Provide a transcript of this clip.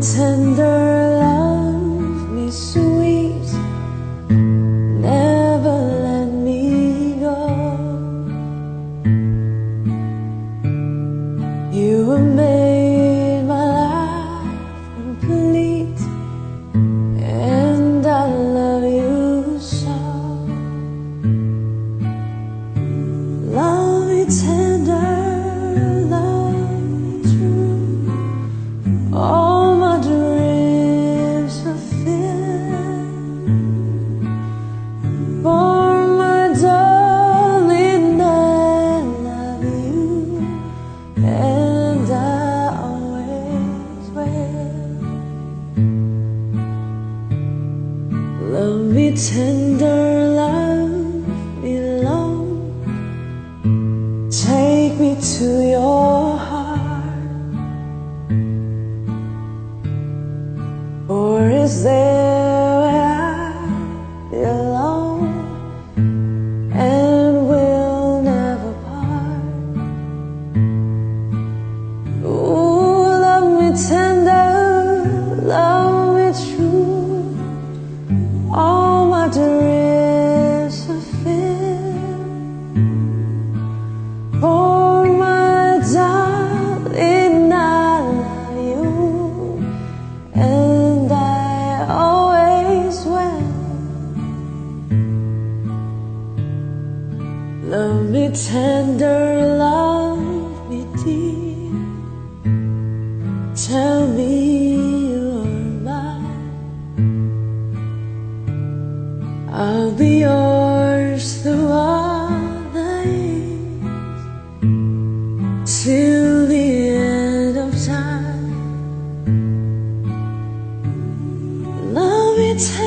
tender, love me sweet, never let me go. You have made my life complete, and I love you so. Love me tender, love me true, all my dreams fulfill. For my darling, I love you, and I always will. Love me tender, love me long, take me to your heart. Or is there where I belong, and we'll never part? Ooh, love me tender, love me true, all my dreams fulfill. For my darling, I love you, and I always will. Love me tender, love me deep, tell me you're mine. I'll be yours through all the years, till the end of time. Love me tender.